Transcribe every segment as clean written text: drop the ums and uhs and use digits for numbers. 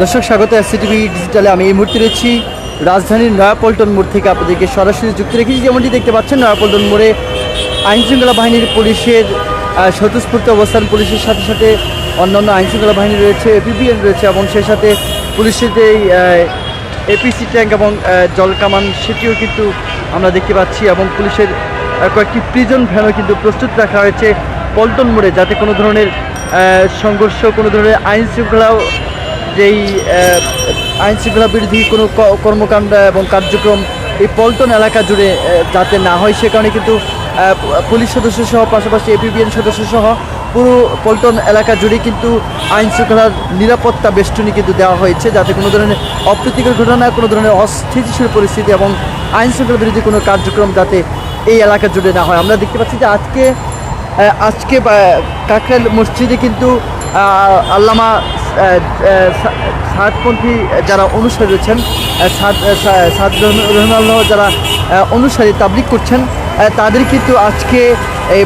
দর্শক স্বাগত এসসিটিভি ডিজিটালে। আমি এই মুহূর্তে রয়েছি রাজধানীর নয়াপল্টন মোড় থেকে আপনাদেরকে সরাসরি যুক্ত রেখেছি। যেমনটি দেখতে পাচ্ছেন, নয়াপল্টন মোড়ে আইনশৃঙ্খলা বাহিনীর পুলিশের স্বতঃস্ফূর্ত অবস্থান। পুলিশের সাথে সাথে অন্যান্য আইনশৃঙ্খলা বাহিনী রয়েছে, এপিবিএন রয়েছে এবং সেই সাথে পুলিশের যে এপিসি ট্যাঙ্ক এবং জল কামান সেটিও কিন্তু আমরা দেখতে পাচ্ছি এবং পুলিশের কয়েকটি প্রিজন ভ্যানও কিন্তু প্রস্তুত রাখা হয়েছে পল্টন মোড়ে, যাতে কোনো ধরনের সংঘর্ষ, কোনো ধরনের আইনশৃঙ্খলা বিরোধী কোনো কর্মকাণ্ড এবং কার্যক্রম এই পল্টন এলাকা জুড়ে যাতে না হয়, সে কারণে কিন্তু পুলিশ সদস্য সহ পাশাপাশি এপিবিএন সদস্য সহ পুরো পল্টন এলাকা জুড়ে কিন্তু আইনশৃঙ্খলার নিরাপত্তা বেষ্টনী কিন্তু দেওয়া হয়েছে, যাতে কোনো ধরনের অপ্রীতিকর ঘটনা, কোনো ধরনের অস্থিতিশীল পরিস্থিতি এবং আইনশৃঙ্খলা বিরোধী কোনো কার্যক্রম যাতে এই এলাকা জুড়ে না হয়। আমরা দেখতে পাচ্ছি যে আজকে কাকরাইল মসজিদে কিন্তু আল্লামা সাদপন্থী যারা অনুসারী রয়েছেন, সাদ রহমাল্লাহ যারা অনুসারী তাবলিগ করছেন, তাদের কিন্তু আজকে এই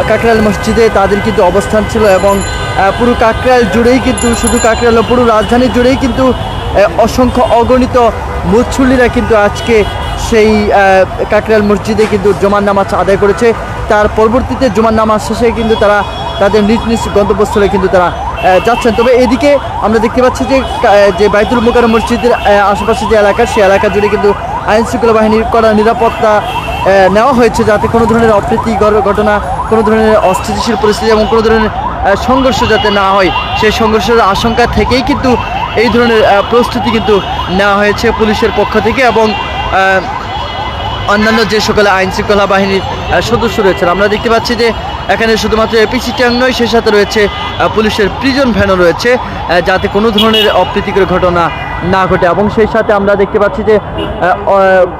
কাকরাইল মসজিদে তাদের কিন্তু অবস্থান ছিল এবং পুরো কাকরাইল জুড়েই কিন্তু, শুধু কাকরাইল পুরো রাজধানী জুড়েই কিন্তু অসংখ্য অগণিত মুসল্লিরা কিন্তু আজকে সেই কাকরাইল মসজিদে কিন্তু জুমার নামাজ আদায় করেছে। তার পরবর্তীতে জুমার নামাজ শেষে কিন্তু তারা তাদের নিজ নিজ গন্তব্যস্থলে কিন্তু তারা যাচ্ছেন। তবে এদিকে আমরা দেখতে পাচ্ছি যে বাইতুল মোকাররম মসজিদের আশেপাশে যে এলাকা, সেই এলাকা জুড়ে কিন্তু আইনশৃঙ্খলা বাহিনীর কড়া নিরাপত্তা নেওয়া হয়েছে, যাতে কোনো ধরনের অপ্রীতিকর ঘটনা, কোনো ধরনের অস্থিতিশীল পরিস্থিতি এবং কোনো ধরনের সংঘর্ষ যাতে না হয়, সেই সংঘর্ষের আশঙ্কা থেকেই কিন্তু এই ধরনের প্রস্তুতি কিন্তু নেওয়া হয়েছে পুলিশের পক্ষ থেকে এবং অন্যান্য যে সকল আইনশৃঙ্খলা বাহিনীর সদস্য রয়েছেন। আমরা দেখতে পাচ্ছি যে এখানে শুধুমাত্র এপিসি ট্যাঙ্ক নয়, সেই সাথে রয়েছে পুলিশের প্রিজন ভ্যানও রয়েছে, যাতে কোনো ধরনের অপ্রীতিকর ঘটনা না ঘটে। এবং সেই সাথে আমরা দেখতে পাচ্ছি যে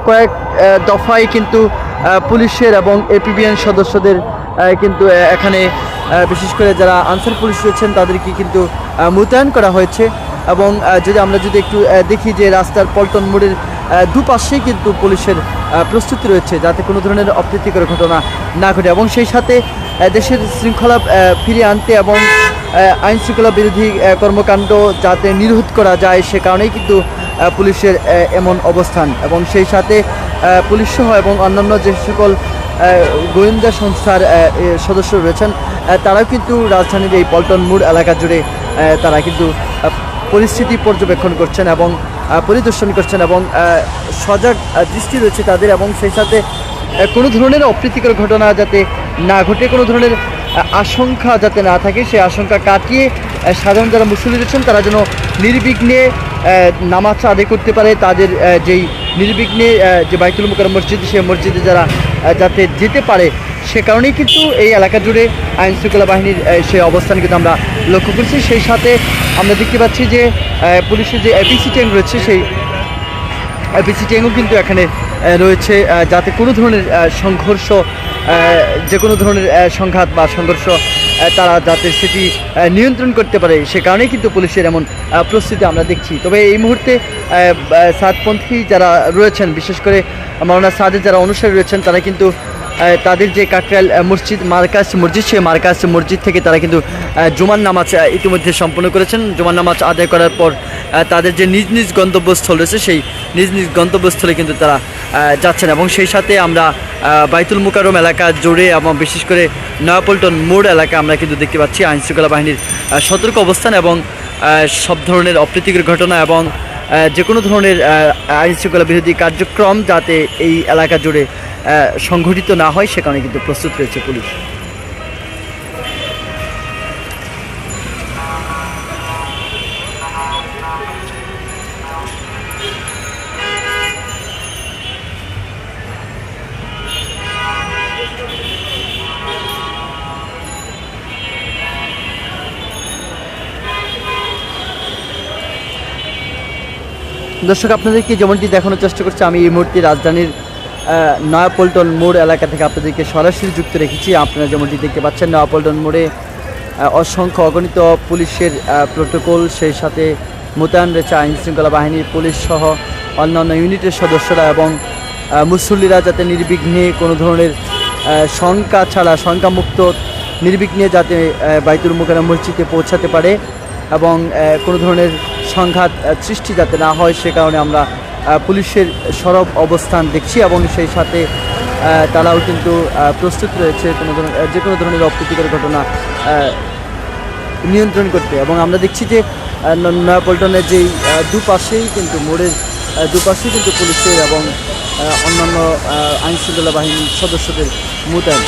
কয়েক দফায় কিন্তু পুলিশের এবং এপিবিএন সদস্যদের কিন্তু এখানে বিশেষ করে যারা আনসার পুলিশ রয়েছেন তাদেরকে কিন্তু মোতায়েন করা হয়েছে। এবং আমরা যদি একটু দেখি যে রাস্তার পল্টন মোড়ের দুপাশেই কিন্তু পুলিশের প্রস্তুতি রয়েছে, যাতে কোনো ধরনের অপ্রীতিকর ঘটনা না ঘটে এবং সেই সাথে দেশের শৃঙ্খলা ফিরিয়ে আনতে এবং আইনশৃঙ্খলা বিরোধী কর্মকাণ্ড যাতে নিরোধ করা যায়, সে কারণেই কিন্তু পুলিশের এমন অবস্থান। এবং সেই সাথে পুলিশ সহ এবং অন্যান্য যে সকল গোয়েন্দা সংস্থার সদস্য রয়েছেন, তারাও কিন্তু রাজধানীর এই পল্টন মোড় এলাকা জুড়ে তারা কিন্তু পরিস্থিতি পর্যবেক্ষণ করছেন এবং পরিদর্শন করছেন এবং সজাগ দৃষ্টি রয়েছে তাদের। এবং সেই সাথে কোনো ধরনের অপ্রীতিকর ঘটনা যাতে না ঘটে, কোনো ধরনের আশঙ্কা যাতে না থাকে, সেই আশঙ্কা কাটিয়ে সাধারণ যারা মুসল্লি রয়েছেন তারা যেন নির্বিঘ্নে নামাজ আদায় করতে পারে, তাদের যেই নির্বিঘ্নে যে বাইতুল মোকাররম মসজিদ, সেই মসজিদে যাতে যেতে পারে, সে কারণেই কিন্তু এই এলাকা জুড়ে আইনশৃঙ্খলা বাহিনীর সেই অবস্থান কিন্তু আমরা লক্ষ্য করছি। সেই সাথে আমরা দেখতে পাচ্ছি যে পুলিশের যে এপিসি ট্যাঙ্ক রয়েছে, সেই এপিসি ট্যাঙ্কও কিন্তু এখানে রয়েছে, যাতে কোনো ধরনের সংঘর্ষ, যে কোনো ধরনের সংঘাত বা সংঘর্ষ তারা যাতে সেটি নিয়ন্ত্রণ করতে পারে, সে কারণেই কিন্তু পুলিশের এমন প্রস্তুতি আমরা দেখছি। তবে এই মুহূর্তে সাদপন্থী যারা রয়েছেন, বিশেষ করে মাওলানা সাদের যারা অনুসারী রয়েছেন, তারা কিন্তু তাদের যে কাকরাইল মার্কাজ মসজিদ, সেই মার্কাজ মসজিদ থেকে তারা কিন্তু জুমার নামাজ ইতিমধ্যে সম্পন্ন করেছেন। জুমার নামাজ আদায় করার পর তাদের যে নিজ নিজ গন্তব্যস্থল রয়েছে, সেই নিজ নিজ গন্তব্যস্থলে কিন্তু তারা যাচ্ছেন। এবং সেই সাথে আমরা বাইতুল মোকাররম এলাকা জুড়ে এবং বিশেষ করে নয়াপল্টন মোড় এলাকা আমরা কিন্তু দেখতে পাচ্ছি আইনশৃঙ্খলা বাহিনীর সতর্ক অবস্থান এবং সব ধরনের অপ্রীতিকর ঘটনা এবং যে কোনো ধরনের আইনশৃঙ্খলা বিরোধী কার্যক্রম যাতে এই এলাকা জুড়ে সংঘটিত না হয়, সে কারণে কিন্তু প্রস্তুত রয়েছে পুলিশ। দর্শক, আপনাদেরকে যেমনটি দেখানোর চেষ্টা করছি, আমি এই মুহূর্তে রাজধানীর নয়াপল্টন মোড় এলাকা থেকে আপনাদেরকে সরাসরি যুক্ত রেখেছি। আপনারা যেমনটি দেখতে পাচ্ছেন, নয়াপল্টন মোড়ে অসংখ্য অগণিত পুলিশের প্রোটোকল, সেই সাথে মোতায়েন রয়েছে আইনশৃঙ্খলা বাহিনীর পুলিশ সহ অন্যান্য ইউনিটের সদস্যরা এবং মুসল্লিরা যাতে নির্বিঘ্নে কোনো ধরনের শঙ্কা ছাড়া, শঙ্কামুক্ত নির্বিঘ্নে যাতে বাইতুল মোকাররম মসজিদে পৌঁছাতে পারে এবং কোনো ধরনের সংঘাত সৃষ্টি যাতে না হয় সে কারণে আমরা পুলিশের সরব অবস্থান দেখছি এবং সেই সাথে তারাও কিন্তু প্রস্তুত রয়েছে যে কোনো ধরনের অপ্রীতিকর ঘটনা নিয়ন্ত্রণ করতে। এবং আমরা দেখছি যে নয়াপল্টনের যেই দুপাশেই কিন্তু মোড়ের দুপাশেই কিন্তু পুলিশের এবং অন্যান্য আইনশৃঙ্খলা বাহিনীর সদস্যদের মোতায়েন।